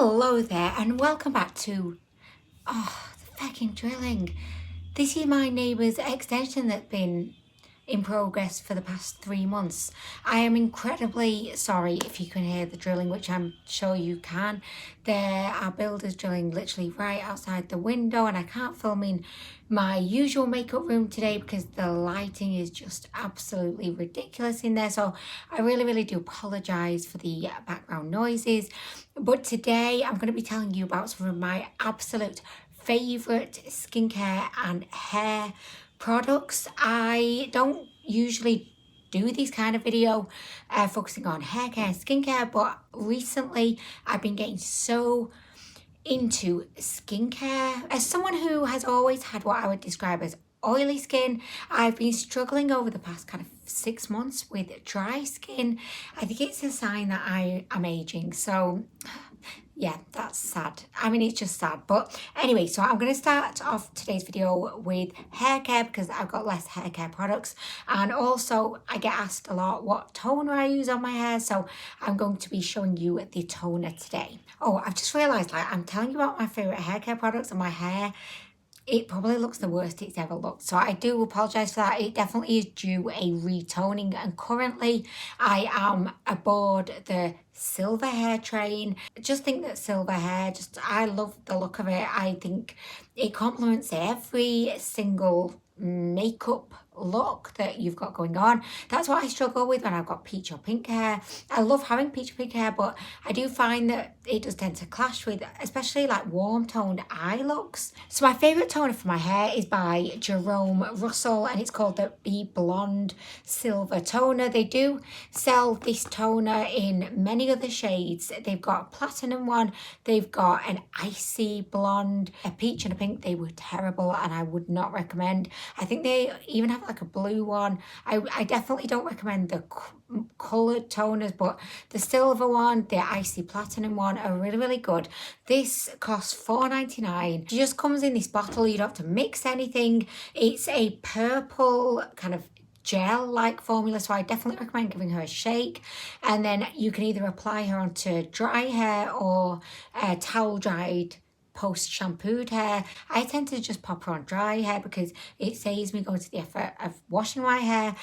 Hello there and welcome back to the fucking drilling. This is my neighbour's extension that's been in progress for the past 3 months. I am incredibly sorry if you can hear the drilling, which I'm sure you can. There are builders drilling literally right outside the window, and I can't film in my usual makeup room today because the lighting is just absolutely ridiculous in there. So I really do apologise for the background noises. But today I'm going to be telling you about some of my absolute favourite skincare and hair products. I don't usually do these kind of video focusing on hair care and skincare, but recently I've been getting so into skincare. As someone who has always had what I would describe as oily skin, I've been struggling over the past kind of 6 months with dry skin. I think it's a sign that I am aging. So yeah, that's sad. I mean, it's just sad. But anyway, so I'm going to start off today's video with hair care because I've got less hair care products. And also I get asked a lot what toner I use on my hair. So I'm going to be showing you the toner today. Oh, I've just realised, like, I'm telling you about my favourite hair care products, and my hair, it probably looks the worst it's ever looked. So I do apologise for that. It definitely is due a retoning, and currently I am aboard the silver hair train. I just think that silver hair, I love the look of it. I think it complements every single makeup look that you've got going on. That's what I struggle with when I've got peach or pink hair. I love having peach or pink hair, but I do find that it does tend to clash with especially like warm toned eye looks. So my favourite toner for my hair is by Jerome Russell, and it's called the Bblonde Silver Toner. They do sell this toner in many other shades. They've got a platinum one, they've got an icy blonde, a peach and a pink. They were terrible and I would not recommend. I think they even have like a blue one. I definitely don't recommend the coloured toners, but the silver one, the icy platinum one are really good. This costs $4.99. It just comes in this bottle. You don't have to mix anything. It's a purple kind of gel-like formula, so I definitely recommend giving her a shake. And then you can either apply her onto dry hair or towel dried post-shampooed hair. I tend to just pop her on dry hair because it saves me going to the effort of washing my hair.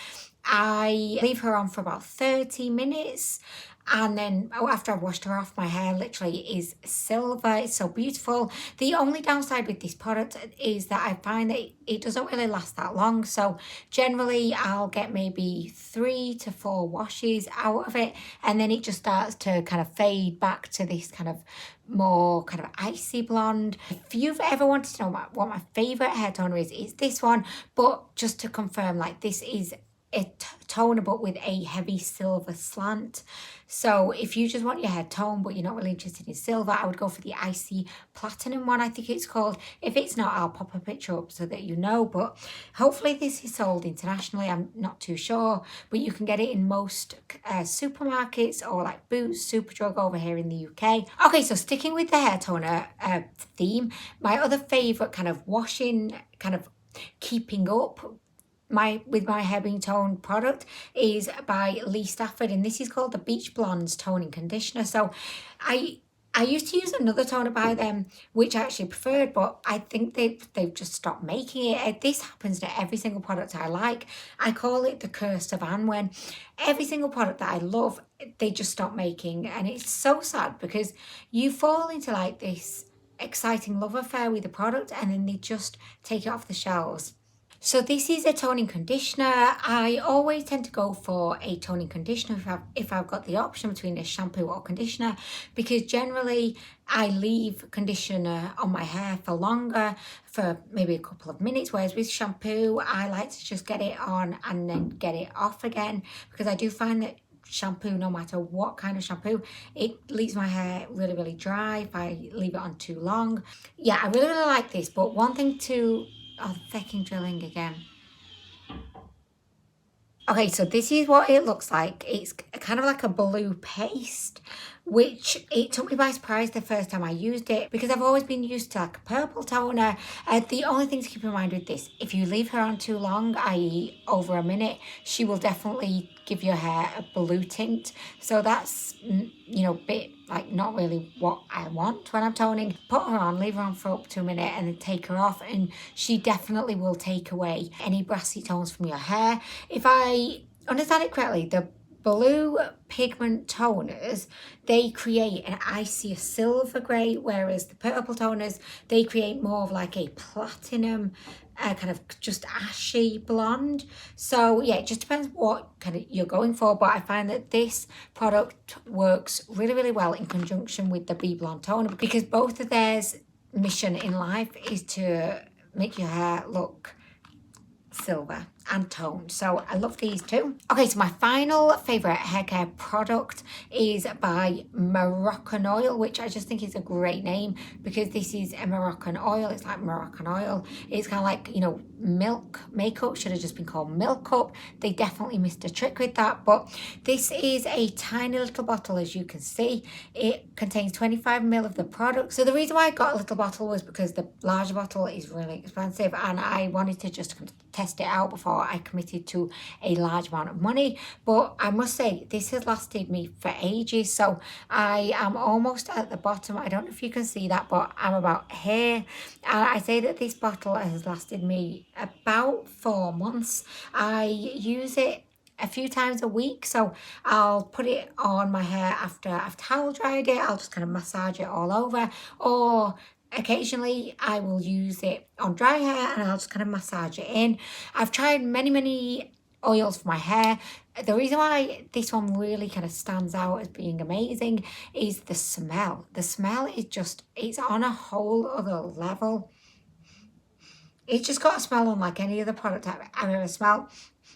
I leave her on for about 30 minutes, and then after I've washed her off, my hair literally is silver. It's so beautiful. The only downside with this product is that I find that it doesn't really last that long. So generally I'll get maybe 3 to 4 washes out of it, and then it just starts to kind of fade back to this kind of more kind of icy blonde. If you've ever wanted to know what my favourite hair toner is, it's this one. But just to confirm, like, this is a toner but with a heavy silver slant. So if you just want your hair toned but you're not really interested in silver, I would go for the icy platinum one, I think it's called. If it's not, I'll pop a picture up so that you know. But hopefully this is sold internationally, I'm not too sure, but you can get it in most supermarkets or like Boots, Superdrug over here in the UK. Okay, so sticking with the hair toner theme, my other favourite kind of washing, kind of keeping up with my hair being toned product is by Stafford, and this is called the Beach Blondes Toning Conditioner. So I used to use another toner by them which I actually preferred, but I think they've just stopped making it. This happens to every single product I like. I call it the curse of Anne, when every single product that I love they just stop making, and it's so sad because you fall into like this exciting love affair with the product and then they just take it off the shelves. So this is a toning conditioner. I always tend to go for a toning conditioner if I've got the option between a shampoo or conditioner, because generally I leave conditioner on my hair for longer, for maybe a couple of minutes, whereas with shampoo I like to just get it on and then get it off again, because I do find that shampoo, no matter what kind of shampoo, it leaves my hair really dry if I leave it on too long. Yeah, I really like this. But one thing to... Oh, the fucking drilling again. Okay, so this is what it looks like. It's kind of like a blue paste, which it took me by surprise the first time I used it because I've always been used to like a purple toner. The only thing to keep in mind with this, if you leave her on too long, i.e. over a minute, she will definitely give your hair a blue tint. So that's, you know, bit like not really what I want when I'm toning. Put her on, leave her on for up to a minute and then take her off, and she definitely will take away any brassy tones from your hair. If I understand it correctly, the blue pigment toners, they create an icier silver grey, whereas the purple toners, they create more of like a platinum kind of just ashy blonde. So yeah, it just depends what kind of you're going for, but I find that this product works really, really well in conjunction with the Bblonde toner, because both of theirs mission in life is to make your hair look silver and toned. So I love these two. Okay, so my final favourite hair care product is by Moroccanoil, which I just think is a great name because this is a Moroccan oil. It's like Moroccanoil. It's kind of like, you know, milk makeup. Should have just been called Milk Up. They definitely missed a trick with that, but this is a tiny little bottle, as you can see. It contains 25 ml of the product. So the reason why I got a little bottle was because the larger bottle is really expensive and I wanted to just test it out before I committed to a large amount of money. But I must say, this has lasted me for ages. So I am almost at the bottom. I don't know if you can see that, but I'm about here. And I say that this bottle has lasted me about 4 months. I use it a few times a week, so I'll put it on my hair after I've towel dried it. I'll just kind of massage it all over, or occasionally I will use it on dry hair and I'll just kind of massage it in. I've tried many oils for my hair. The reason why this one really kind of stands out as being amazing is the smell. The smell is just, it's on a whole other level. It's just got a smell unlike any other product I've ever smelled.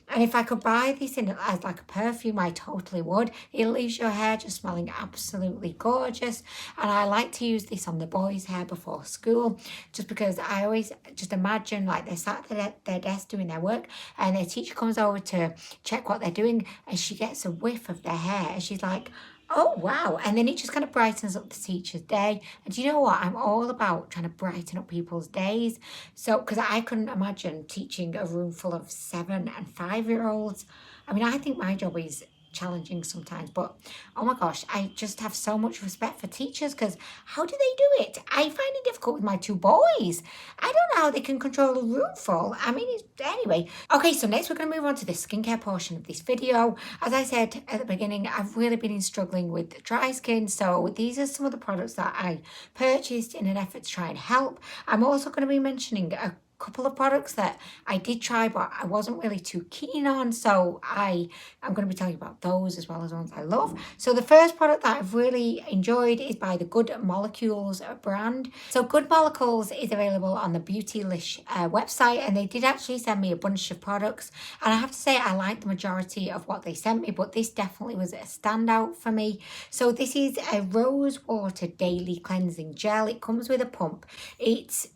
And if I could buy this in as like a perfume, I totally would. It leaves your hair just smelling absolutely gorgeous. And I like to use this on the boys' hair before school, just because I always just imagine like they're sat at their desk doing their work and their teacher comes over to check what they're doing and she gets a whiff of their hair and she's like, oh, wow. And then it just kind of brightens up the teacher's day. And do you know what? I'm all about trying to brighten up people's days. So, because I couldn't imagine teaching a room full of 7 and 5-year-olds. I mean, I think my job is challenging sometimes, but oh my gosh, I just have so much respect for teachers because how do they do it? I find it difficult with my 2 boys. I don't know how they can control a room full. I mean, anyway. Okay, so next we're going to move on to the skincare portion of this video. As I said at the beginning, I've really been struggling with dry skin, so these are some of the products that I purchased in an effort to try and help. I'm also going to be mentioning a couple of products that I did try but I wasn't really too keen on, so I'm going to be telling you about those as well as ones I love. So the first product that I've really enjoyed is by the Good Molecules brand. So Good Molecules is available on the Beautylish website, and they did actually send me a bunch of products, and I have to say I like the majority of what they sent me, but this definitely was a standout for me. So this is a rose water daily cleansing gel. It comes with a pump. It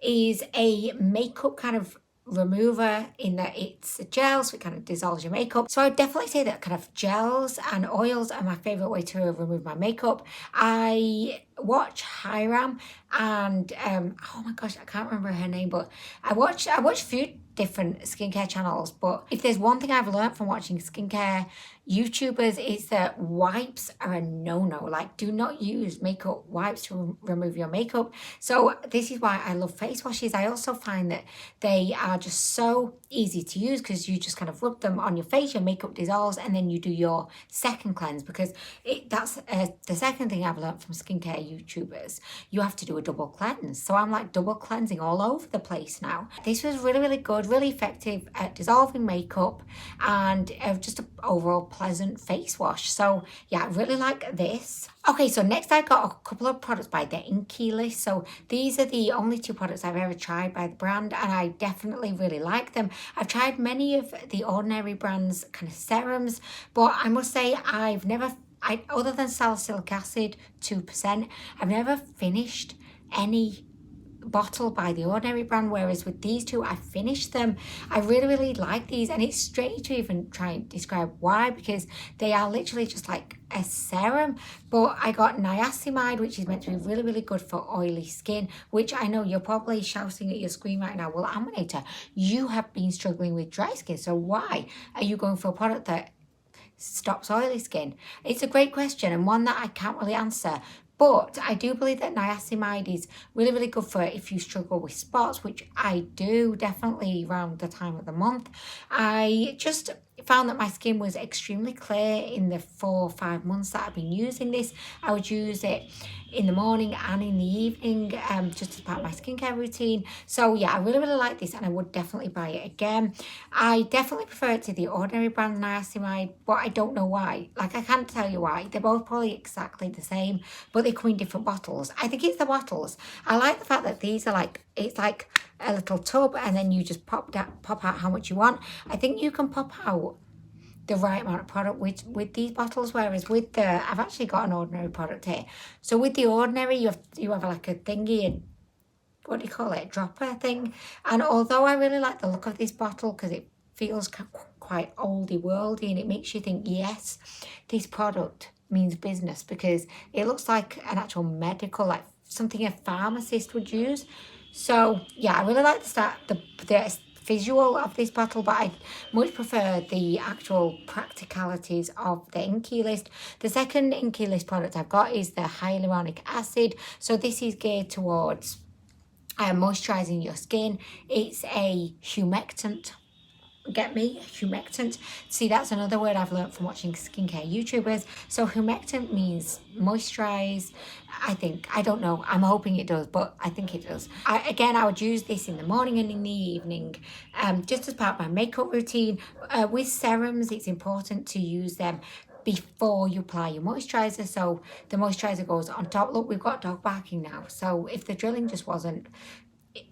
is a makeup kind of remover in that it's a gel, so it kind of dissolves your makeup. So I would definitely say that kind of gels and oils are my favorite way to remove my makeup. I watch Hiram and oh my gosh, I can't remember her name, but I watch a few different skincare channels, but if there's one thing I've learned from watching skincare YouTubers, is that wipes are a no-no. Like, do not use makeup wipes to remove your makeup. So this is why I love face washes. I also find that they are just so easy to use because you just kind of rub them on your face, your makeup dissolves, and then you do your second cleanse, because that's the second thing I've learned from skincare YouTubers. You have to do a double cleanse. So I'm like double cleansing all over the place now. This was really good, really effective at dissolving makeup and just an overall pleasant face wash. So yeah, I really like this. Okay, so next I got a couple of products by the INKEY list. So these are the only 2 products I've ever tried by the brand, and I definitely really like them. I've tried many of the Ordinary brands kind of serums, but I must say other than salicylic acid 2%, I've never finished any bottle by the Ordinary brand, whereas with these 2 I finished them. I really like these, and it's strange to even try and describe why, because they are literally just like a serum. But I got niacinamide, which is meant to be really good for oily skin, which I know you're probably shouting at your screen right now, well, Aminator, you have been struggling with dry skin, so why are you going for a product that stops oily skin? It's a great question and one that I can't really answer. But I do believe that niacinamide is really, really good for if you struggle with spots, which I do definitely around the time of the month. I just found that my skin was extremely clear in the 4 or 5 months that I've been using this. I would use it in the morning and in the evening, just as part of my skincare routine. So yeah, I really, really like this and I would definitely buy it again. I definitely prefer it to the ordinary brand niacinamide, but I don't know why. Like, I can't tell you why. They're both probably exactly the same, but they come in different bottles. I think it's the bottles. I like the fact that these are like, it's like a little tub and then you just pop out how much you want. I think you can pop out the right amount of product with these bottles, whereas with the, I've actually got an ordinary product here. So with the ordinary, you have like a thingy, and what do you call it, dropper thing. And although I really like the look of this bottle because it feels quite oldie worldy and it makes you think, yes, this product means business, because it looks like an actual medical, like something a pharmacist would use. So yeah, I really like the visual of this bottle, but I much prefer the actual practicalities of the INKEY list. The second INKEY list product I've got is the hyaluronic acid. So this is geared towards moisturising your skin. It's a humectant. Get me? Humectant. See, that's another word I've learned from watching skincare YouTubers. So humectant means moisturize. I think, I don't know, I'm hoping it does, but I think it does. I would use this in the morning and in the evening, just as part of my makeup routine. With serums, it's important to use them before you apply your moisturizer, so the moisturizer goes on top. Look, we've got dog barking now, so if the drilling just wasn't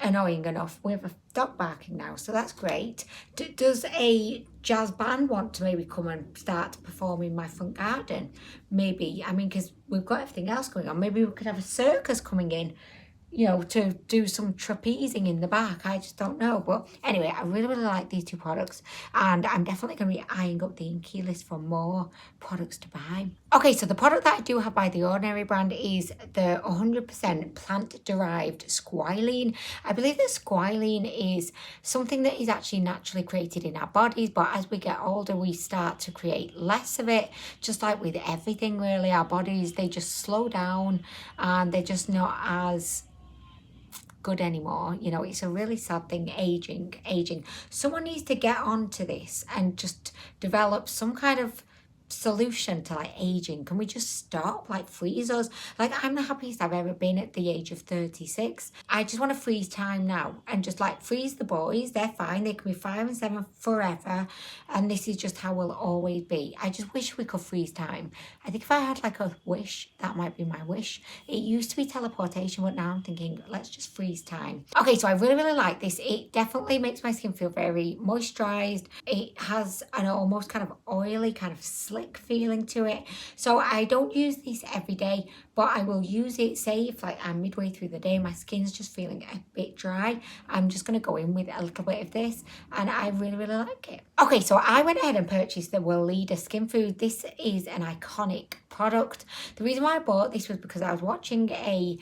annoying enough, we have a dog barking now, so that's great. Does a jazz band want to maybe come and start to perform in my front garden? Maybe, I mean, because we've got everything else going on. Maybe we could have a circus coming in, you know, to do some trapezing in the back. I just don't know. But anyway, I really, really like these two products, and I'm definitely going to be eyeing up the INKEY list for more products to buy. Okay, so the product that I do have by the Ordinary brand is the 100% plant-derived squalene. I believe that squalene is something that is actually naturally created in our bodies, but as we get older, we start to create less of it. Just like with everything, really, our bodies, they just slow down and they're just not as good anymore. You know, it's a really sad thing, aging. Someone needs to get onto this and just develop some kind of solution to like aging. Can we just stop, like freeze us? Like, I'm the happiest I've ever been at the age of 36. I just want to freeze time now and just like freeze the boys. They're fine, they can be 5 and 7 forever, and this is just how we'll always be. I just wish we could freeze time. I think if I had like a wish, that might be my wish. It used to be teleportation, but now I'm thinking, let's just freeze time. Okay, so I really, really like this. It definitely makes my skin feel very moisturized. It has an almost kind of oily, kind of slick feeling to it. So I don't use this every day, but I will use it, say if like I'm midway through the day, my skin's just feeling a bit dry, I'm just going to go in with a little bit of this, and I really, really like it. Okay, so I went ahead and purchased the Weleda Skin Food. This is an iconic product. The reason why I bought this was because I was watching a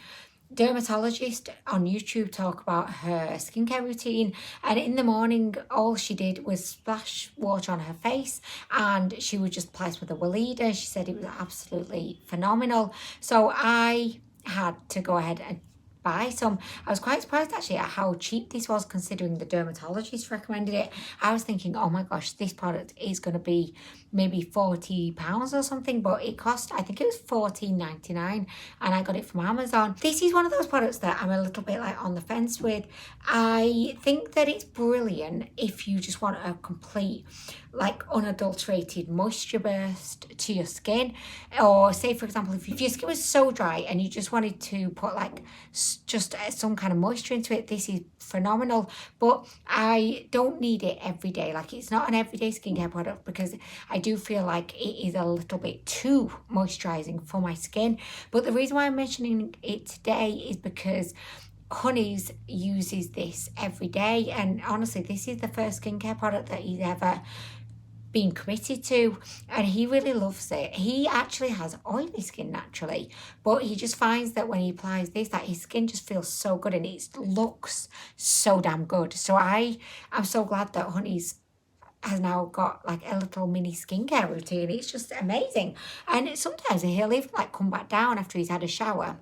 dermatologist on YouTube talk about her skincare routine, and in the morning all she did was splash water on her face and she would just apply with a Weleda. She said it was absolutely phenomenal, so I had to go ahead and buy some. I was quite surprised actually at how cheap this was, considering the dermatologist recommended it. I was thinking, oh my gosh, this product is going to be maybe £40 or something, but it cost, I think it was $14.99, and I got it from Amazon. This is one of those products that I'm a little bit like on the fence with. I think that it's brilliant if you just want a complete, like, unadulterated moisture burst to your skin, or say for example if your skin was so dry and you just wanted to put like just some kind of moisture into it, this is phenomenal. But I don't need it every day. Like, it's not an everyday skincare product because I do feel like it is a little bit too moisturizing for my skin. But the reason why I'm mentioning it today is because Honeys uses this every day, and honestly this is the first skincare product that he's ever been committed to, and he really loves it. He actually has oily skin naturally, but he just finds that when he applies this, that his skin just feels so good and it looks so damn good. So I am so glad that Honeys has now got like a little mini skincare routine. It's just amazing. And sometimes he'll even like come back down after he's had a shower,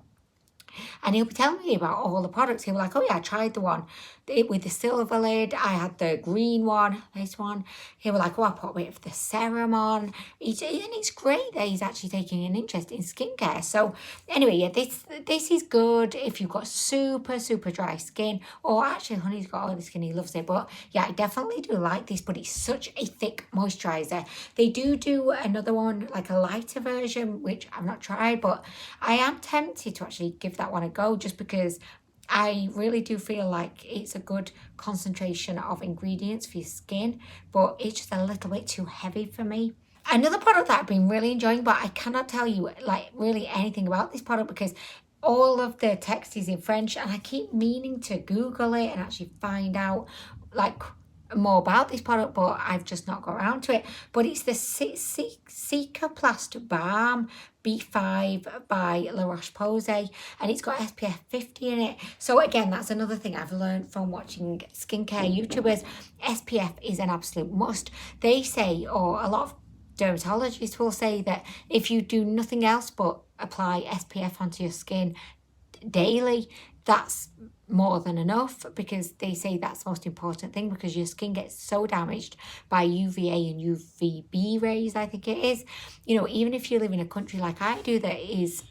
and he'll be telling me about all the products. He'll be like, oh yeah, I tried the one with the silver lid. I had the green one, this one. He'll be like, oh, I put a bit of the serum on. And it's great that he's actually taking an interest in skincare. So anyway, yeah, this is good if you've got super, super dry skin. Or actually, honey's got oily skin, he loves it. But yeah, I definitely do like this, but it's such a thick moisturiser. They do another one, like a lighter version, which I've not tried, but I am tempted to actually give that one a go, just because I really do feel like it's a good concentration of ingredients for your skin, but it's just a little bit too heavy for me. Another product that I've been really enjoying, but I cannot tell you like really anything about this product because all of the text is in French, and I keep meaning to Google it and actually find out like more about this product, but I've just not got around to it. But it's the Cicaplast Balm B5 by La Roche Posay, and it's got SPF 50 in it. So again, that's another thing I've learned from watching skincare YouTubers. SPF is an absolute must. They say, or a lot of dermatologists will say, that if you do nothing else but apply SPF onto your skin daily, that's more than enough, because they say that's the most important thing, because your skin gets so damaged by UVA and UVB rays, I think it is. You know, even if you live in a country like I do that is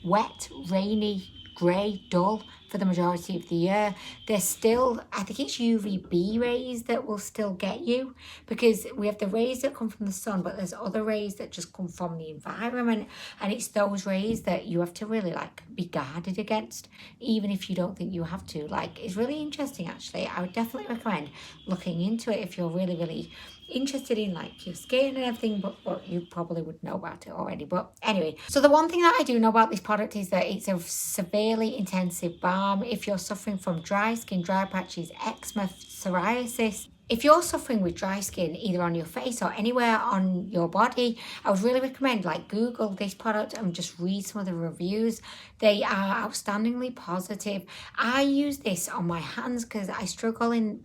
wet, rainy, grey, dull for the majority of the year, there's still, I think it's UVB rays that will still get you, because we have the rays that come from the sun, but there's other rays that just come from the environment, and it's those rays that you have to really like be guarded against, even if you don't think you have to. Like, it's really interesting actually. I would definitely recommend looking into it if you're really interested in like your skin and everything, but you probably would know about it already. But anyway, so the one thing that I do know about this product is that it's a severely intensive balm if you're suffering from dry skin, dry patches, eczema, psoriasis. If you're suffering with dry skin either on your face or anywhere on your body, I would really recommend like Google this product and just read some of the reviews. They are outstandingly positive. I use this on my hands because I struggle in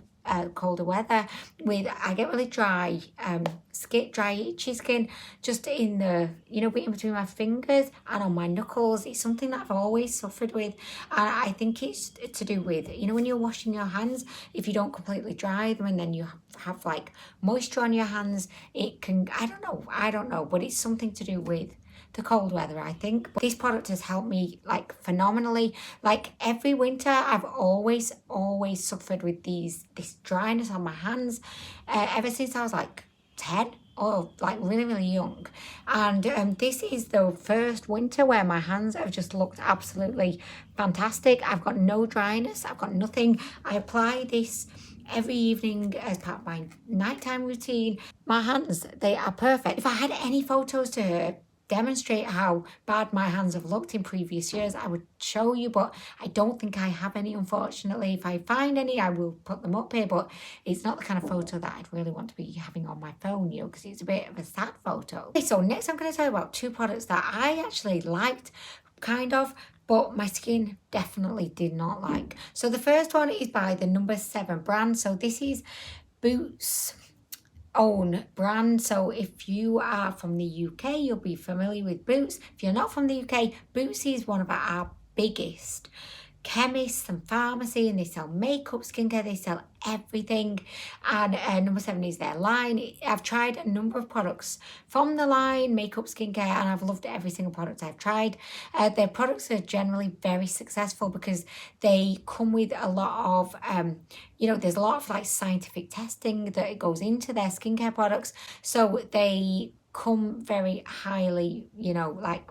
colder weather with, I get really dry dry itchy skin just in the, you know, in between my fingers and on my knuckles. It's something that I've always suffered with, and I think it's to do with, you know, when you're washing your hands, if you don't completely dry them and then you have like moisture on your hands, it can, I don't know, but it's something to do with the cold weather, I think. But this product has helped me like phenomenally. Like every winter, I've always suffered with this dryness on my hands ever since I was like 10 or like really young. And this is the first winter where my hands have just looked absolutely fantastic. I've got no dryness, I've got nothing. I apply this every evening as part of my nighttime routine. My hands, they are perfect. If I had any photos to demonstrate how bad my hands have looked in previous years, I would show you, but I don't think I have any, unfortunately. If I find any, I will put them up here, but it's not the kind of photo that I'd really want to be having on my phone, you know, because it's a bit of a sad photo. Okay, so next I'm going to tell you about two products that I actually liked, kind of, but my skin definitely did not like. So the first one is by the No. 7 brand. So this is Boots' own brand. So if you are from the UK, you'll be familiar with Boots. If you're not from the UK, Boots is one of our biggest chemists and pharmacy, and they sell makeup, skincare, they sell everything. And No. 7 is their line. I've tried a number of products from the line, makeup, skincare, and I've loved every single product I've tried. Their products are generally very successful because they come with a lot of you know, there's a lot of like scientific testing that goes into their skincare products, so they come very highly, you know, like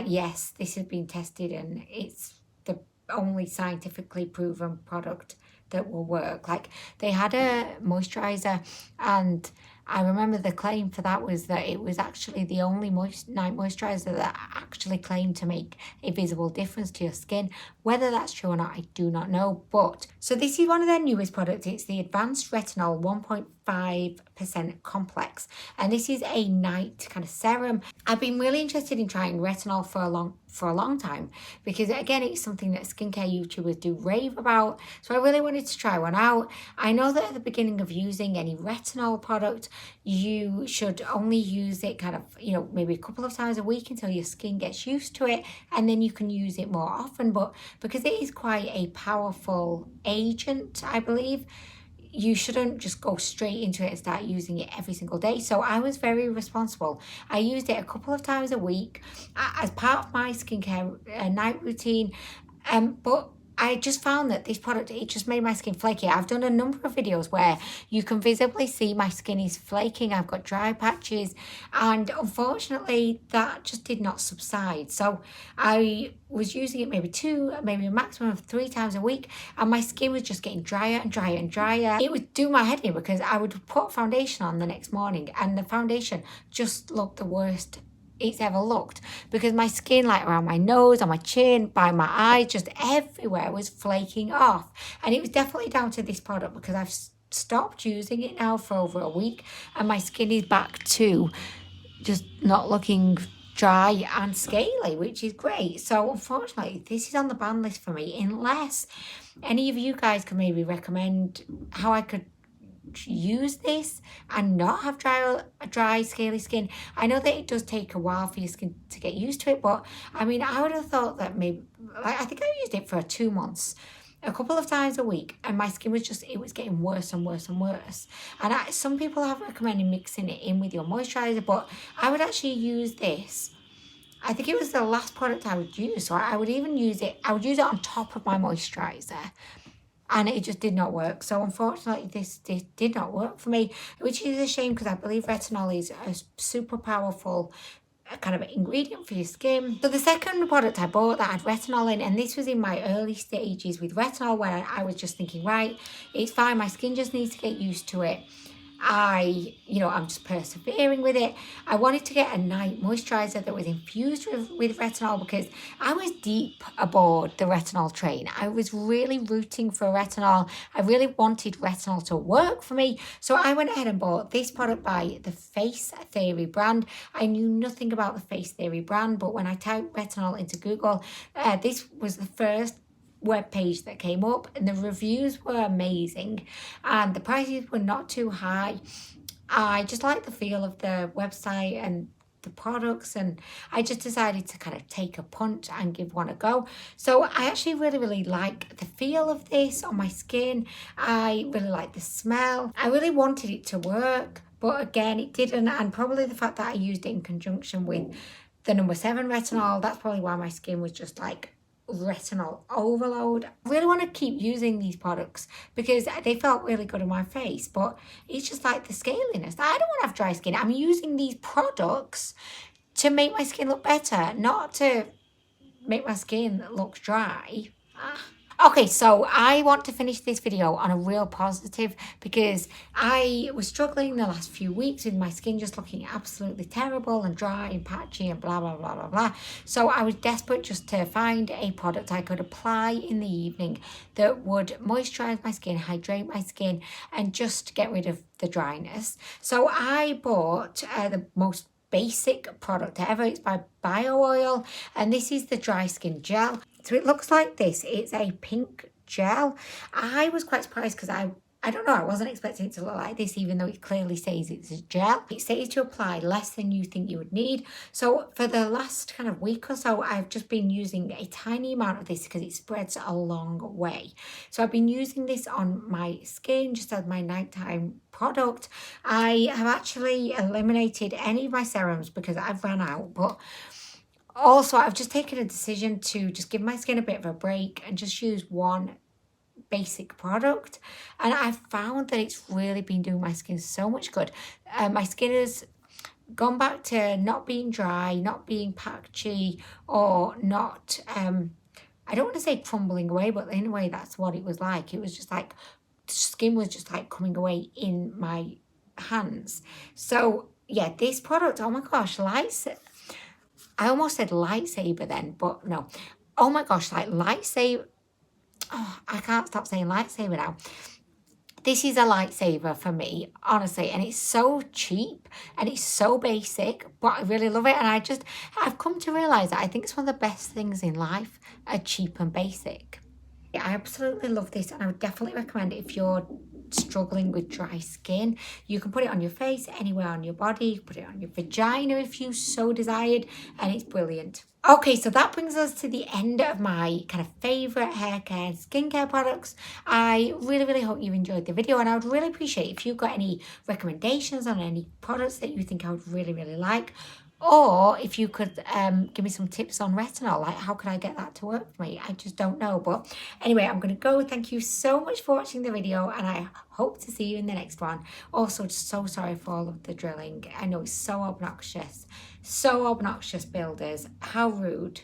yes, this has been tested and it's the only scientifically proven product that will work. Like they had a moisturizer, and I remember the claim for that was that it was actually the only night moisturiser that actually claimed to make a visible difference to your skin. Whether that's true or not, I do not know. But so this is one of their newest products. It's the Advanced Retinol 1.5% complex, and this is a night kind of serum. I've been really interested in trying retinol for a long time, because again, it's something that skincare YouTubers do rave about. So I really wanted to try one out. I know that at the beginning of using any retinol product, you should only use it kind of, maybe a couple of times a week until your skin gets used to it, and then you can use it more often. But because it is quite a powerful agent, I believe, you shouldn't just go straight into it and start using it every single day. So I was very responsible. I used it a couple of times a week as part of my skincare night routine. But I just found that this product, it just made my skin flaky. I've done a number of videos where you can visibly see my skin is flaking. I've got dry patches, and unfortunately that just did not subside. So I was using it maybe a maximum of 3 times a week, and my skin was just getting drier and drier and drier. It would do my head in, because I would put foundation on the next morning and the foundation just looked the worst it's ever looked, because my skin, like around my nose, on my chin, by my eyes, just everywhere was flaking off. And it was definitely down to this product, because I've stopped using it now for over a week, and my skin is back to just not looking dry and scaly, which is great. So unfortunately, this is on the ban list for me, unless any of you guys can maybe recommend how I could use this and not have dry scaly skin. I know that it does take a while for your skin to get used to it, but I mean, I would have thought that maybe, I think I used it for 2 months, a couple of times a week, and my skin was it was getting worse and worse and worse. And some people have recommended mixing it in with your moisturizer, but I would actually use this. I think it was the last product I would use, so I would even use it, I would use it on top of my moisturizer, and it just did not work. So unfortunately, this did not work for me, which is a shame, because I believe retinol is a super powerful kind of ingredient for your skin. So the second product I bought that had retinol in, and this was in my early stages with retinol, where I was just thinking, right, it's fine, my skin just needs to get used to it. I'm just persevering with it. I wanted to get a night moisturizer that was infused with retinol, because I was deep aboard the retinol train. I was really rooting for retinol. I really wanted retinol to work for me. So I went ahead and bought this product by the Face Theory brand. I knew nothing about the Face Theory brand, but when I typed retinol into Google, this was the first web page that came up, and the reviews were amazing and the prices were not too high. I just liked the feel of the website and the products, and I just decided to kind of take a punt and give one a go. So I actually really like the feel of this on my skin. I really like the smell. I really wanted it to work, but again, it didn't. And probably the fact that I used it in conjunction with the number 7 retinol, that's probably why my skin was just like retinol overload. I really want to keep using these products because they felt really good on my face, but it's just like the scaliness. I don't want to have dry skin. I'm using these products to make my skin look better, not to make my skin look dry. Okay, so I want to finish this video on a real positive, because I was struggling the last few weeks with my skin just looking absolutely terrible and dry and patchy and blah, blah, blah, blah, blah. So I was desperate just to find a product I could apply in the evening that would moisturize my skin, hydrate my skin, and just get rid of the dryness. So I bought the most basic product ever. It's by Bioil, and this is the dry skin gel. So it looks like this. It's a pink gel. I was quite surprised because I don't know, I wasn't expecting it to look like this, even though it clearly says it's a gel. It says to apply less than you think you would need. So for the last kind of week or so, I've just been using a tiny amount of this because it spreads a long way. So I've been using this on my skin just as my nighttime product. I have actually eliminated any of my serums because I've run out, but also I've just taken a decision to just give my skin a bit of a break and just use one basic product, and I've found that it's really been doing my skin so much good. My skin has gone back to not being dry, not being patchy, or not I don't want to say crumbling away, but in a way that's what it was like. It was just like the skin was just like coming away in my hands. So yeah, this product, oh my gosh, I almost said lightsaber then, but no. Oh my gosh, like lightsaber. Oh, I can't stop saying lightsaber now. This is a lightsaber for me, honestly, and it's so cheap and it's so basic, but I really love it. And I've come to realise that I think it's one of the best things in life, are cheap and basic. I absolutely love this, and I would definitely recommend it if you're struggling with dry skin. You can put it on your face, anywhere on your body. You can put it on your vagina if you so desired, and it's brilliant. Okay, so that brings us to the end of my kind of favourite hair care and skincare products. I really hope you enjoyed the video, and I would really appreciate if you've got any recommendations on any products that you think I would really like. Or if you could give me some tips on retinol, like how could I get that to work for me? I just don't know. But anyway, I'm going to go. Thank you so much for watching the video, and I hope to see you in the next one. Also, so sorry for all of the drilling. I know it's so obnoxious, builders. How rude.